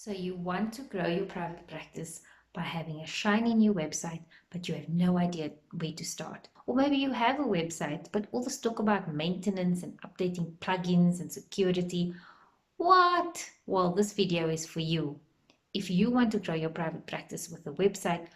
So you want to grow your private practice by having a shiny new website, but you have no idea where to start. Or maybe you have a website, but all this talk about maintenance and updating plugins and security. What? Well, this video is for you. If you want to grow your private practice with a website,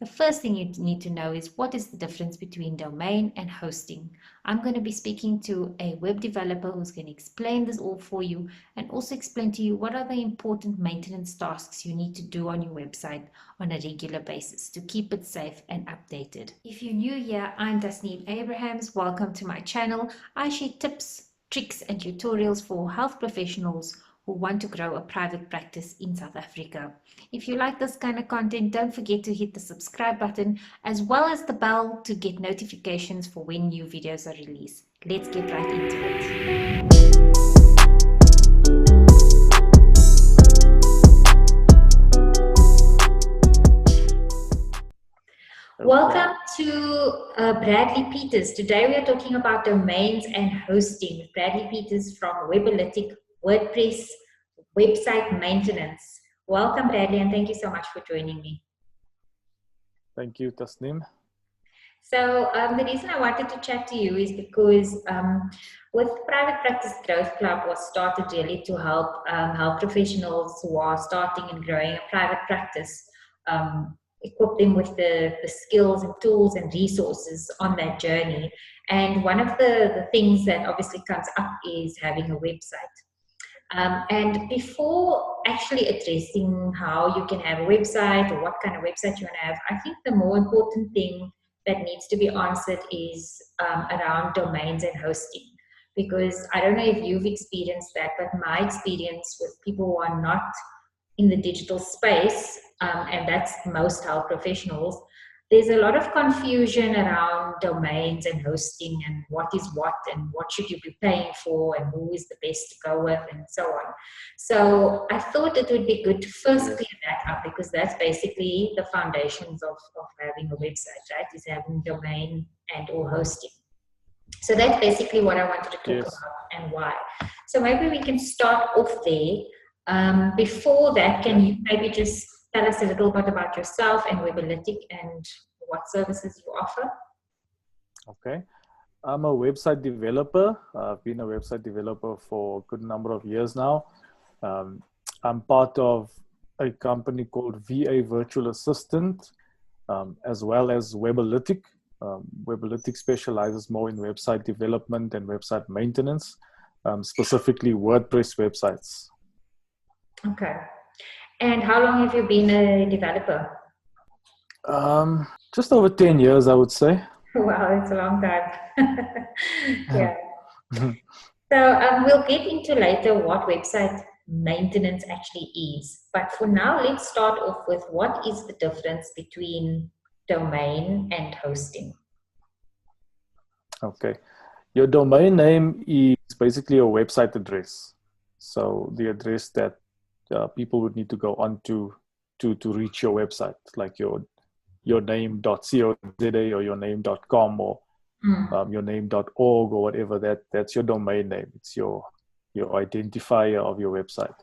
the first thing you need to know is what is the difference between domain and hosting. I'm going to be speaking to a web developer who's going to explain this all for you and also explain to you what are the important maintenance tasks you need to do on your website on a regular basis to keep it safe and updated. If you're new here, I'm Dasneem Abrahams. Welcome to my channel. I share tips, tricks and tutorials for health professionals who want to grow a private practice in South Africa. If you like this kind of content, don't forget to hit the subscribe button as well as the bell to get notifications for when new videos are released. Let's get right into it. Welcome to Bradley Peters. Today we are talking about domains and hosting with Bradley Peters from Weberlytic, WordPress, website maintenance. Welcome, Bradley, and thank you so much for joining me. Thank you, Tasneem. So the reason I wanted to chat to you is because with Private Practice Growth Club was started really to help health professionals who are starting and growing a private practice, equip them with the skills and tools and resources on that journey. And one of the things that obviously comes up is having a website. And before actually addressing how you can have a website or what kind of website you want to have, I think the more important thing that needs to be answered is around domains and hosting. Because I don't know if you've experienced that, but my experience with people who are not in the digital space, and that's most health professionals, there's a lot of confusion around domains and hosting and what is what and what should you be paying for and who is the best to go with and so on. So I thought it would be good to first clear that up, because that's basically the foundations of having a website, right? Is having domain and or hosting. So that's basically what I wanted to talk about and why. So maybe we can start off there. Before that, can you maybe just tell us a little bit about yourself and Weberlytic and what services you offer? Okay. I'm a website developer. I've been a website developer for a good number of years now. I'm part of a company called VA Virtual Assistant, as well as Weberlytic. Weberlytic specializes more in website development and website maintenance, specifically WordPress websites. Okay. And how long have you been a developer? Just over 10 years, I would say. Wow, it's a long time. Yeah. So we'll get into later what website maintenance actually is. But for now, let's start off with what is the difference between domain and hosting? Okay. Your domain name is basically a website address. So the address that people would need to go on to reach your website, like your name.co.za or your name.com or your name.org or whatever. That's your domain name. It's your identifier of your website.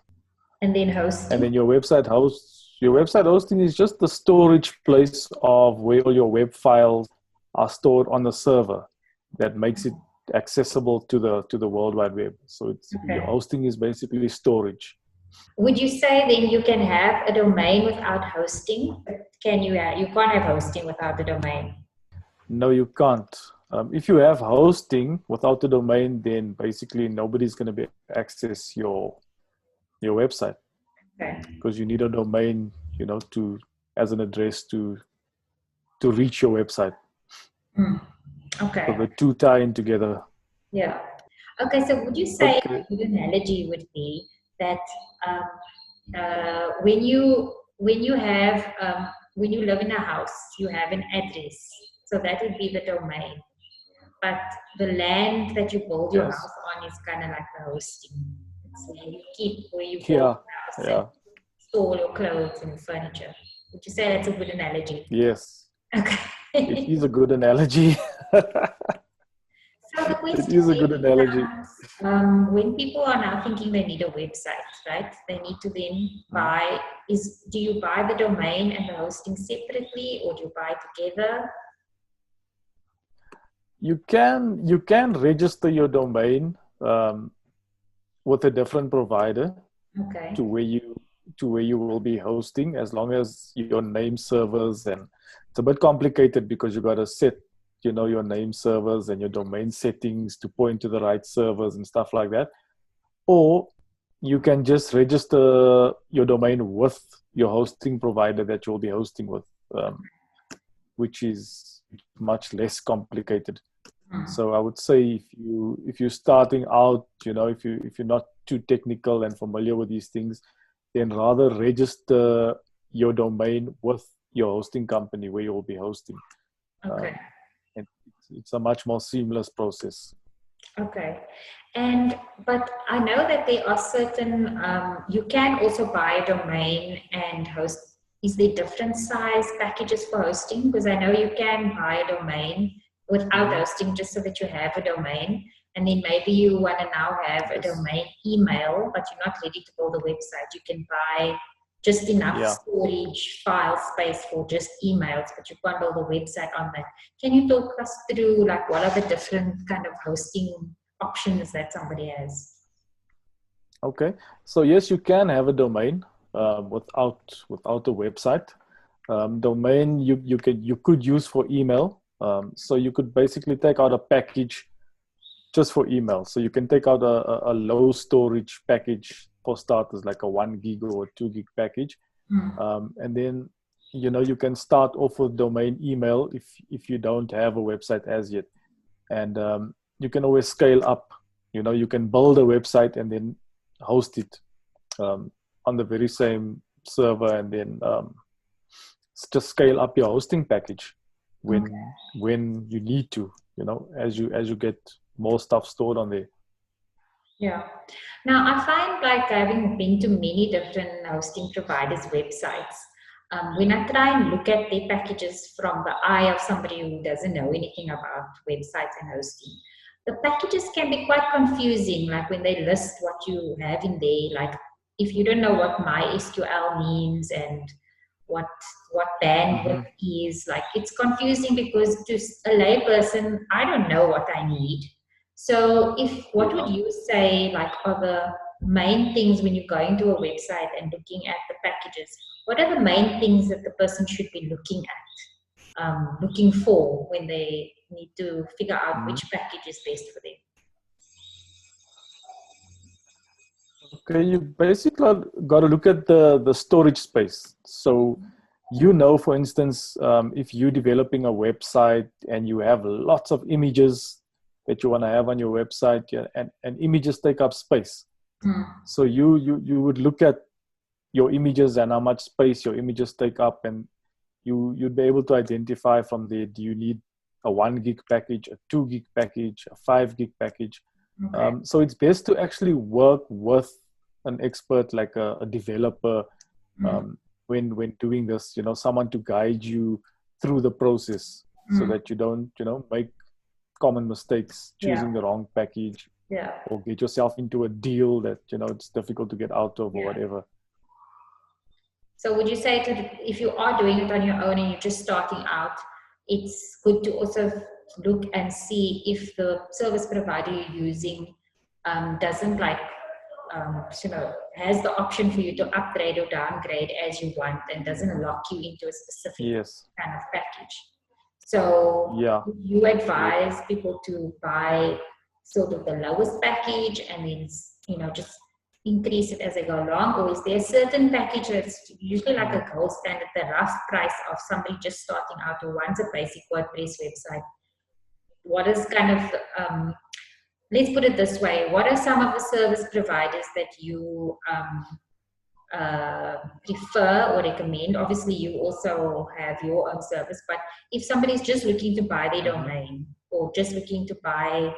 And then hosting. And then your website hosting is just the storage place of where all your web files are stored on the server that makes it accessible to the World Wide Web. So your hosting is basically storage. Would you say then you can have a domain without hosting? Can you? You can't have hosting without the domain. No, you can't. If you have hosting without the domain, then basically nobody's going to be able to access your website. Okay. Because you need a domain, as an address to reach your website. Okay. So the two tie in together. Yeah. Okay. So would you say a good analogy would be that when you live in a house, you have an address, so that would be the domain. But the land that you build your house on is kind of like the hosting. It's where you keep, where you build your house and store your clothes and furniture. Would you say that's a good analogy? Yes. Okay. It is a good analogy. So the It question is a good then analogy. becomes, when people are now thinking they need a website, right? They need to then Mhm. buy, do you buy the domain and the hosting separately, or do you buy together? You can register your domain with a different provider to Okay. where you will be hosting, as long as your name servers, and it's a bit complicated because you got to set your name servers and your domain settings to point to the right servers and stuff like that. Or you can just register your domain with your hosting provider that you'll be hosting with, which is much less complicated. Hmm. So I would say if you're starting out, if you're not too technical and familiar with these things, then rather register your domain with your hosting company where you'll be hosting. Okay. And it's a much more seamless process. Okay. And but I know that there are certain you can also buy a domain and host. Is there different size packages for hosting? Because I know you can buy a domain without Mhm. hosting just so that you have a domain. And then maybe you want to now have a Yes. domain email, but you're not ready to build a website. You can buy just enough Yeah. storage file space for just emails, but you can't build a website on that. Can you talk us through like what are the different kind of hosting options that somebody has? Okay. So yes, you can have a domain without a website. Domain you could use for email. So you could basically take out a package just for email. So you can take out a low storage package for starters, like a 1 gig or a 2 gig package. Hmm. And then, you can start off with domain email if you don't have a website as yet. And you can always scale up. You can build a website and then host it on the very same server, and then just scale up your hosting package Okay. when you need to, as you get more stuff stored on there. Yeah. Now I find like having been to many different hosting providers' websites, when I try and look at their packages from the eye of somebody who doesn't know anything about websites and hosting, the packages can be quite confusing. Like when they list what you have in there, like if you don't know what MySQL means and what what bandwidth Hmm. is, like it's confusing because to a layperson, I don't know what I need. So, if what would Yeah. you say like are the main things when you're going to a website and looking at the packages? What are the main things that the person should be looking at, looking for when they need to figure out Mhm. which package is best for them? Okay, you basically got to look at the storage space. So, for instance, if you're developing a website and you have lots of images that you want to have on your website, yeah, and images take up space. Hmm. So you would look at your images and how much space your images take up, and you'd be able to identify from there, do you need a 1 gig package, a 2 gig package, a 5 gig package. Okay. So it's best to actually work with an expert, like a developer, Hmm. when doing this, someone to guide you through the process, so Hmm. that you don't make common mistakes Yeah. choosing the wrong package, Yeah. or get yourself into a deal that it's difficult to get out of, or Yeah. whatever. So would you say if you are doing it on your own and you're just starting out, it's good to also look and see if the service provider you're using doesn't has the option for you to upgrade or downgrade as you want and doesn't lock you into a specific Yes. kind of package. So Yeah. you Correct. advise people to buy sort of the lowest package and then, just increase it as they go along, or is there a certain package that's usually like Mhm. a gold standard, the rough price of somebody just starting out who wants a basic WordPress website? What is kind of, let's put it this way, what are some of the service providers that you prefer or recommend? Obviously, you also have your own service, but if somebody's just looking to buy their Mhm. domain or just looking to buy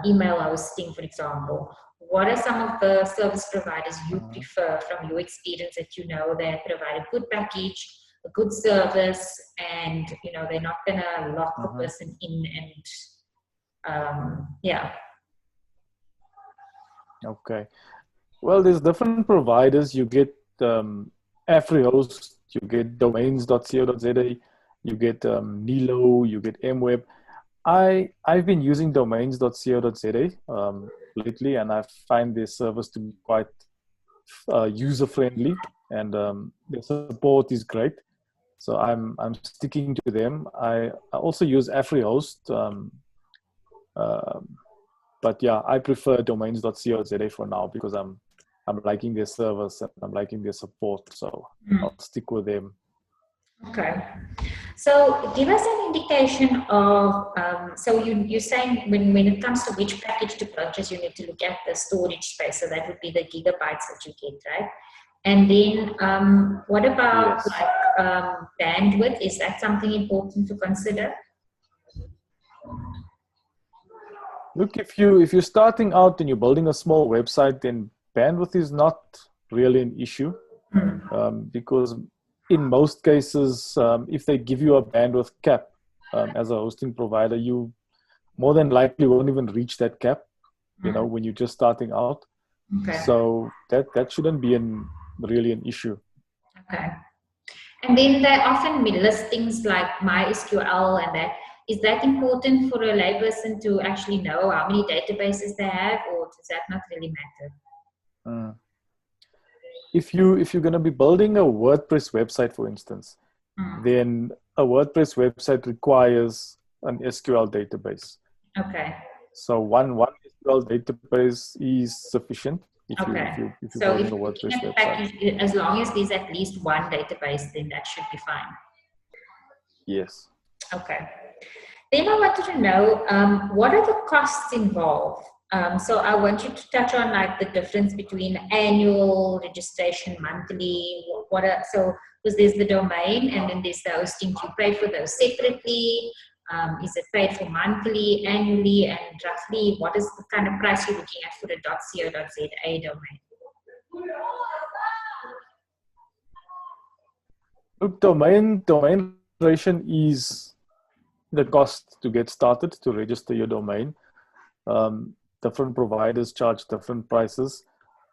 email hosting, for example, what are some of the service providers you Mhm. prefer from your experience that they provide a good package, a good service, and they're not gonna lock the Mhm. person in and Yeah. Okay. Well, there's different providers. You get AfriHost, you get domains.co.za, you get Nilo, you get MWeb. I've been using domains.co.za lately, and I find their service to be quite user friendly, and their support is great. So I'm sticking to them. I also use AfriHost, but yeah, I prefer domains.co.za for now because I'm liking their service and I'm liking their support. So I'll stick with them. Okay. So give us an indication of, so you're saying when it comes to which package to purchase, you need to look at the storage space. So that would be the gigabytes that you get, right? And then what about Yes. like bandwidth? Is that something important to consider? Look, if you're starting out and you're building a small website, then bandwidth is not really an issue, because in most cases, if they give you a bandwidth cap as a hosting provider, you more than likely won't even reach that cap, when you're just starting out. Okay. So that shouldn't be really an issue. Okay. And then they often list things like MySQL and that. Is that important for a layperson to actually know how many databases they have, or does that not really matter? If you're going to be building a WordPress website, for instance, then a WordPress website requires an SQL database. Okay. So one SQL database is sufficient if you're building a WordPress website. Package, as long as there's at least one database, then that should be fine. Yes. Okay. Then I wanted to know, what are the costs involved? So I want you to touch on like the difference between annual registration, monthly. Because there's the domain and then there's the hosting. Do you pay for those separately? Is it paid for monthly, annually, and roughly what is the kind of price you're looking at for a .co.za domain? Look, domain registration is the cost to get started to register your domain. Different providers charge different prices.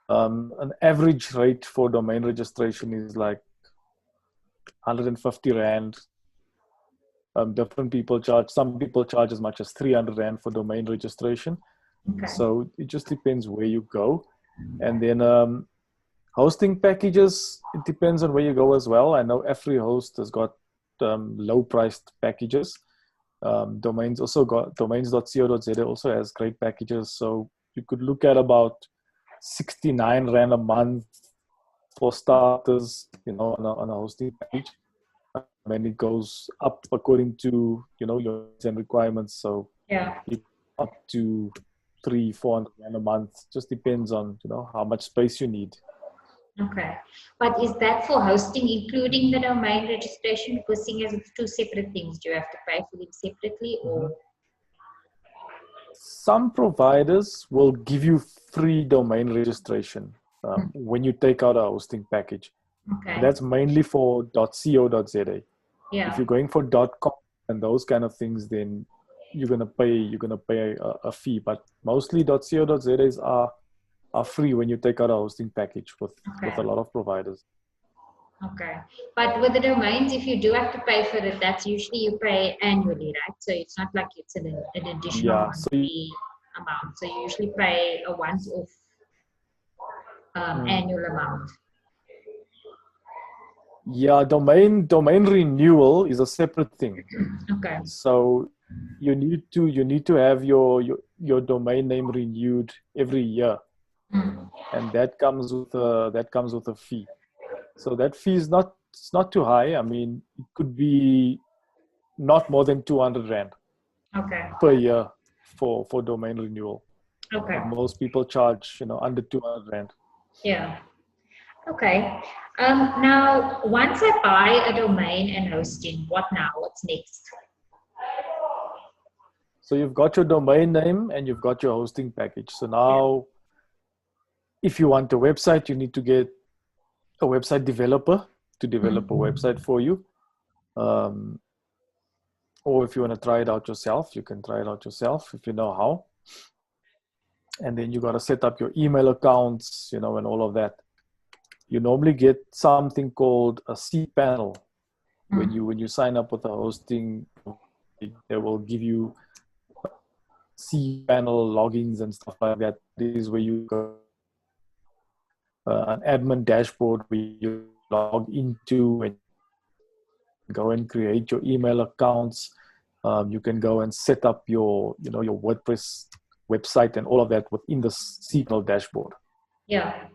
An average rate for domain registration is like 150 Rand. Different people charge, some people charge as much as 300 Rand for domain registration. Okay. So it just depends where you go. And then hosting packages, it depends on where you go as well. I know every host has got low priced packages. Domains.co.za also has great packages. So you could look at about 69 Rand a month for starters, on a hosting package. And it goes up according to, your needs and requirements. So yeah, up to 300-400 Rand a month. Just depends on, how much space you need. Okay. But is that for hosting including the domain registration? Because seeing as it's two separate things, do you have to pay for them separately or? Some providers will give you free domain registration when you take out a hosting package. Okay. And that's mainly for .co.za. Yeah. If you're going for .com and those kind of things, then you're gonna pay a fee. But mostly .co.za's are free when you take out a hosting package with a lot of providers. Okay. But with the domains, if you do have to pay for it, that's usually you pay annually, right? So it's not like it's an additional monthly amount. So you usually pay a once-off annual amount. Yeah, domain renewal is a separate thing. Okay. So you need to have your domain name renewed every year, and that comes with a fee. So that fee is not too high. I mean, it could be not more than 200 Rand per year for domain renewal. Okay. But most people charge under 200 Rand. Yeah. Okay. Now, once I buy a domain and hosting, what now? What's next? So you've got your domain name and you've got your hosting package. So now, if you want a website, you need to get a website developer to develop a website for you. or if you want to try it out yourself, you can try it out yourself if you know how. And then you got to set up your email accounts, and all of that. You normally get something called a cPanel when you sign up with a hosting. They will give you cPanel logins and stuff like that. This is where you go an admin dashboard where you log into and go and create your email accounts. You can go and set up your your WordPress website and all of that within the cPanel dashboard. Yeah.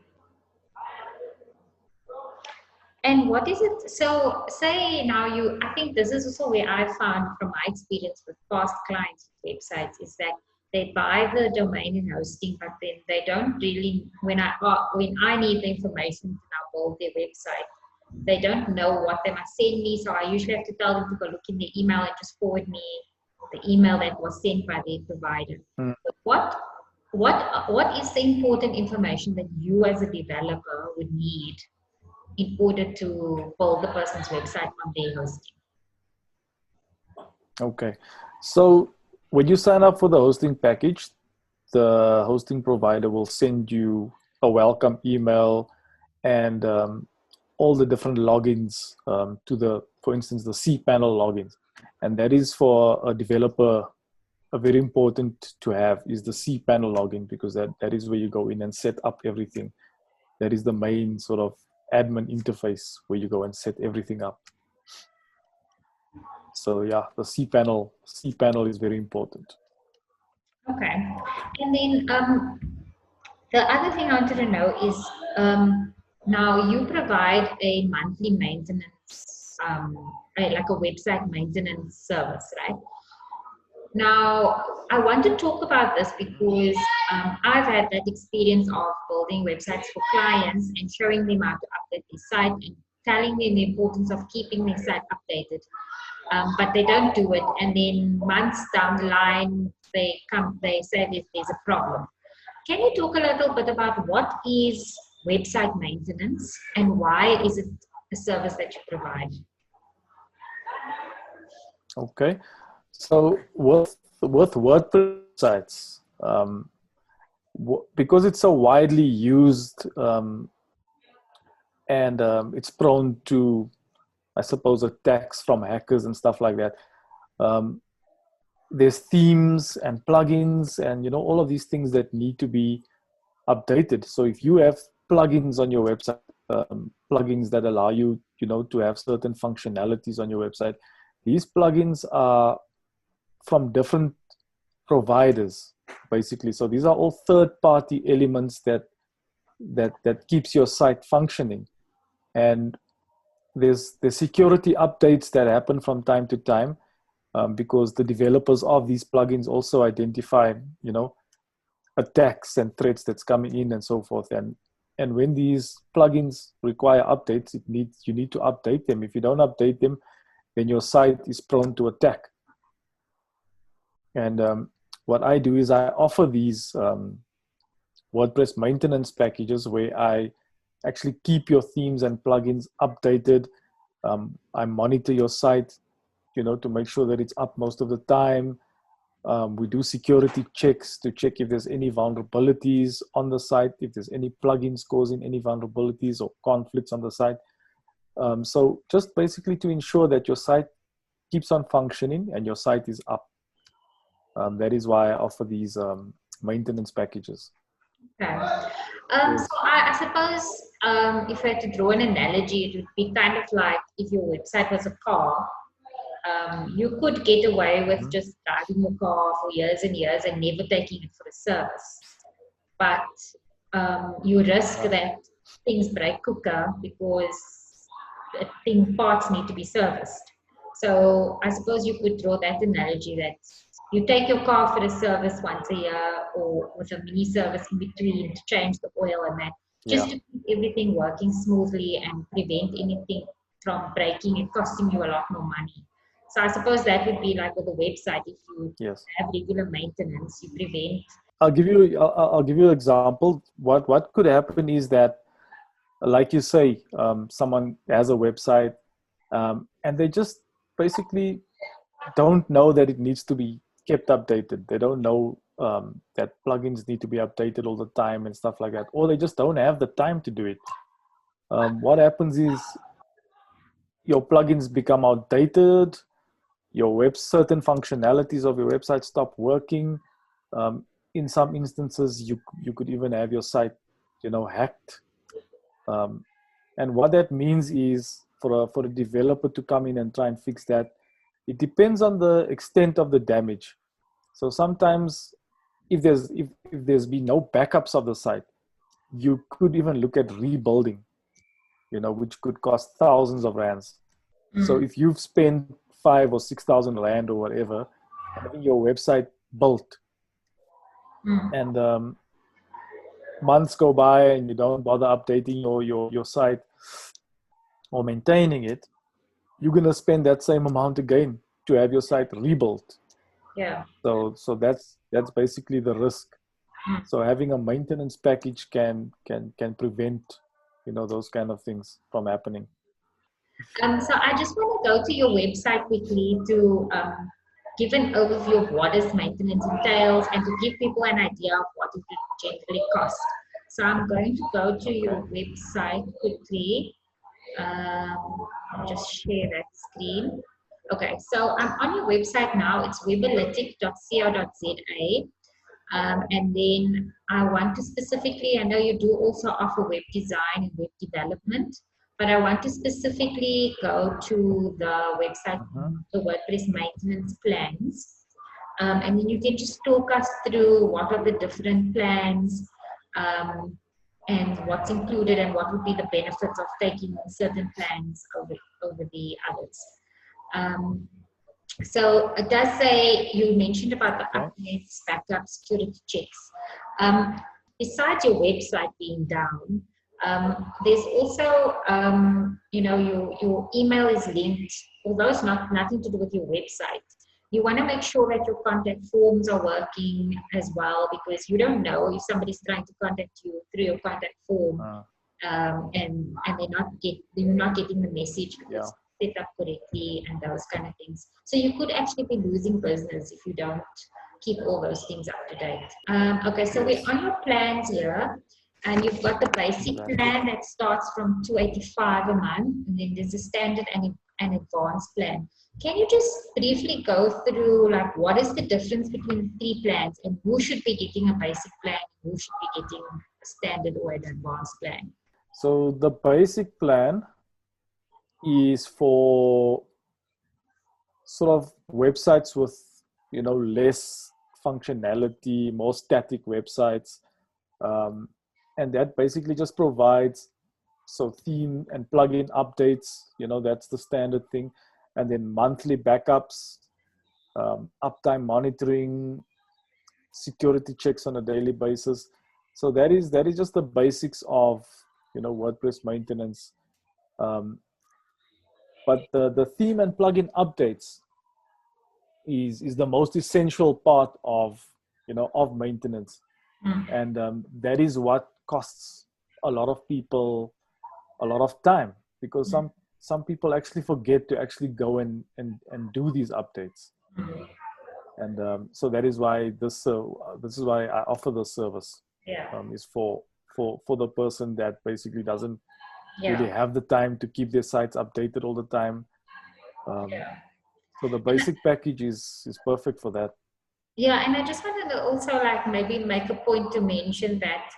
And what is it? So say now I think this is also where I found from my experience with past clients with websites is that they buy the domain and hosting, but then they don't really, when I need the information to now build their website, they don't know what they must send me. So I usually have to tell them to go look in the email and just forward me the email that was sent by their provider. But what is the important information that you as a developer would need in order to build the person's website on their hosting? Okay, so when you sign up for the hosting package, the hosting provider will send you a welcome email and all the different logins for instance, the cPanel logins. And that is for a developer, a very important to have is the cPanel login, because that is where you go in and set up everything. That is the main sort of admin interface where you go and set everything up. So yeah, the cPanel is very important. Okay. And then the other thing I wanted to know is now you provide a monthly maintenance, like a website maintenance service, right? Now, I want to talk about this because I've had that experience of building websites for clients and showing them how to update their site and telling them the importance of keeping their site updated. But they don't do it. And then months down the line, they say that there's a problem. Can you talk a little bit about what is website maintenance and why is it a service that you provide? Okay. So with WordPress sites, because it's so widely used and it's prone to, I suppose, attacks from hackers and stuff like that. There's themes and plugins and all of these things that need to be updated. So if you have plugins on your website, plugins that allow you to have certain functionalities on your website, these plugins are from different providers, basically. So these are all third-party elements that keeps your site functioning. And there's the security updates that happen from time to time because the developers of these plugins also identify, attacks and threats that's coming in and so forth. And when these plugins require updates, you need to update them. If you don't update them, then your site is prone to attack. And what I do is I offer these WordPress maintenance packages where I actually keep your themes and plugins updated. I monitor your site, to make sure that it's up most of the time. We do security checks to check if there's any vulnerabilities on the site, if there's any plugins causing any vulnerabilities or conflicts on the site. So just basically to ensure that your site keeps on functioning and your site is up. That is why I offer these maintenance packages. Okay. So I suppose if I had to draw an analogy, it would be kind of like if your website was a car. You could get away with just driving your car for years and years and never taking it for a service. But you risk that things break quicker because parts need to be serviced. So I suppose you could draw that analogy that you take your car for a service once a year or with a mini service in between to change the oil and that, just to keep everything working smoothly and prevent anything from breaking and costing you a lot more money. So I suppose that would be like with a website, if you have regular maintenance, you prevent. I'll give you an example. What could happen is that, like you say, someone has a website and they just basically don't know that it needs to be kept updated. They don't know that plugins need to be updated all the time and stuff like that, or they just don't have the time to do it. What happens is your plugins become outdated, certain functionalities of your website stop working. In some instances, you could even have your site, hacked. And what that means is for a developer to come in and try and fix that, it depends on the extent of the damage. So sometimes if there's been no backups of the site, you could even look at rebuilding, which could cost thousands of rands. So if you've spent 5 or 6,000 rand or whatever having your website built, and months go by and you don't bother updating your site or maintaining it, you're gonna spend that same amount again to have your site rebuilt. Yeah. So that's basically the risk. So having a maintenance package can prevent, those kind of things from happening. So I just want to go to your website quickly to give an overview of what is maintenance entails and to give people an idea of what it would generally cost. So I'm going to go to your website quickly. I'll just share that screen. Okay, so I'm on your website now. It's weberlytic.co.za. And then I want to specifically, I know you do also offer web design and web development, but I want to specifically go to the website, the WordPress maintenance plans. And then you can just talk us through what are the different plans, and what's included and what would be the benefits of taking certain plans over the others. So it does say, you mentioned about the updates, backup, security checks. Besides your website being down, there's also, your email is linked, although it's nothing to do with your website. You want to make sure that your contact forms are working as well, because you don't know if somebody's trying to contact you through your contact form, and you're not getting the message because it's set up correctly and those kind of things. So you could actually be losing business if you don't keep all those things up to date. Okay, so we're on your plans here. And you've got the basic plan that starts from 285 a month, and then there's a standard and an advanced plan. Can you just briefly go through, like, what is the difference between the 3 plans, and who should be getting a basic plan, and who should be getting a standard or an advanced plan? So the basic plan is for sort of websites with, less functionality, more static websites. And that basically just provides theme and plugin updates, that's the standard thing. And then monthly backups, uptime monitoring, security checks on a daily basis. So that is just the basics of, WordPress maintenance. But the theme and plugin updates is the most essential part of, of maintenance. And that is what costs a lot of people a lot of time, because some people actually forget to actually go and do these updates. And so that is why this is why I offer the service. Is for the person that basically doesn't really have the time to keep their sites updated all the time. So the basic package is perfect for that. Yeah, and I just wanted to also maybe make a point to mention that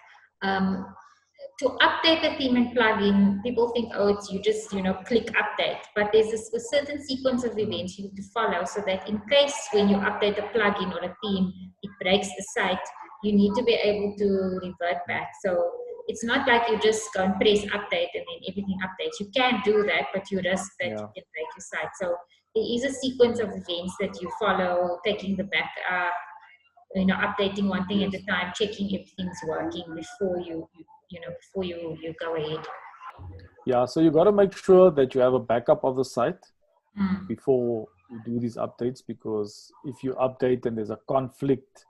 to update the theme and plugin, people think, oh, it's you just click update, but there's a certain sequence of events you need to follow, so that in case when you update a plugin or a theme, it breaks the site, you need to be able to revert back. So it's not like you just go and press update and then everything updates. You can do that, but you risk that you can break your site. So there is a sequence of events that you follow, taking the backup, updating one thing at a time, checking everything's working before you go ahead. Yeah, so you got to make sure that you have a backup of the site before you do these updates, because if you update and there's a conflict,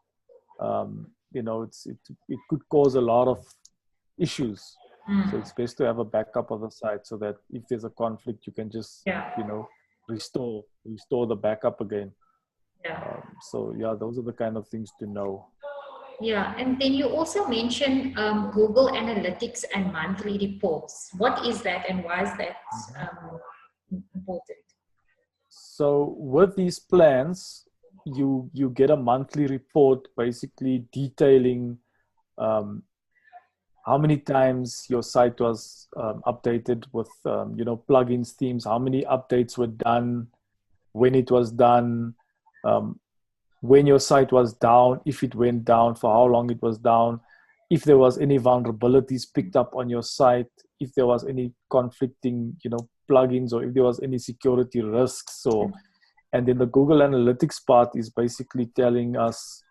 it could cause a lot of issues. So it's best to have a backup of the site, so that if there's a conflict, you can just restore the backup again. Yeah. So yeah, those are the kind of things to know. Yeah, and then you also mentioned Google Analytics and monthly reports. What is that, and why is that important? So with these plans, you get a monthly report basically detailing how many times your site was updated with plugins, themes, how many updates were done, when it was done, when your site was down, if it went down, for how long it was down, if there was any vulnerabilities picked up on your site, if there was any conflicting plugins, or if there was any security risks. And then the Google Analytics part is basically telling us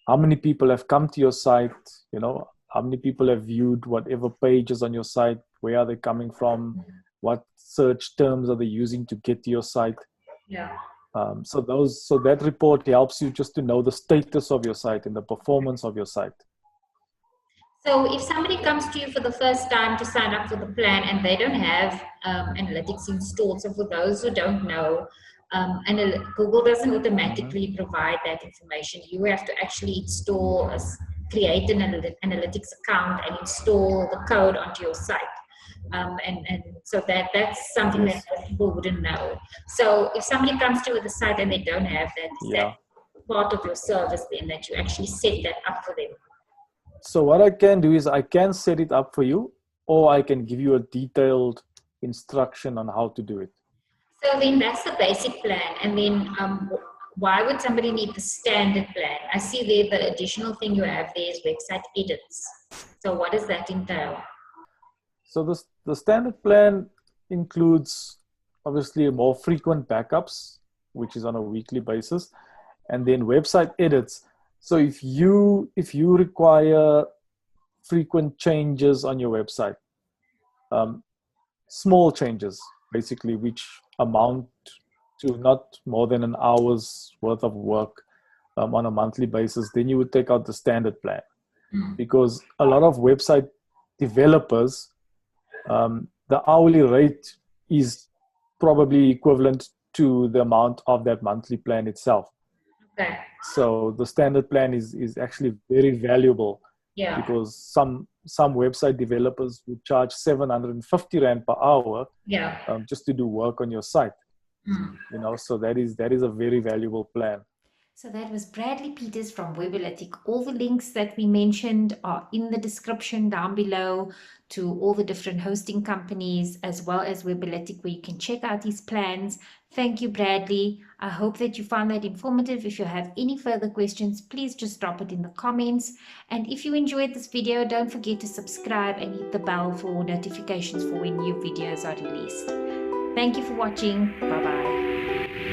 how many people have come to your site, how many people have viewed whatever pages on your site, where are they coming from, what search terms are they using to get to your site. Yeah. So that report helps you just to know the status of your site and the performance of your site. So if somebody comes to you for the first time to sign up for the plan and they don't have analytics installed, so for those who don't know, Google doesn't automatically provide that information. You have to actually create an analytics account and install the code onto your site. And so that's something that people wouldn't know. So if somebody comes to you with a site and they don't have that, is that part of your service then, that you actually set that up for them? So what I can do is I can set it up for you, or I can give you a detailed instruction on how to do it. So then that's the basic plan. And then why would somebody need the standard plan? I see there the additional thing you have there is website edits. So what does that entail? So the standard plan includes obviously more frequent backups, which is on a weekly basis, and then website edits. So if you require frequent changes on your website, small changes basically, which amount to not more than an hour's worth of work on a monthly basis, then you would take out the standard plan. Because a lot of website developers, the hourly rate is probably equivalent to the amount of that monthly plan itself. Okay. So the standard plan is actually very valuable, because some website developers would charge 750 Rand per hour just to do work on your site. So that is a very valuable plan. So that was Bradley Peters from Weberlytic. All the links that we mentioned are in the description down below to all the different hosting companies, as well as Weberlytic, where you can check out these plans. Thank you, Bradley. I hope that you found that informative. If you have any further questions, please just drop it in the comments. And if you enjoyed this video, don't forget to subscribe and hit the bell for notifications for when new videos are released. Thank you for watching. Bye-bye.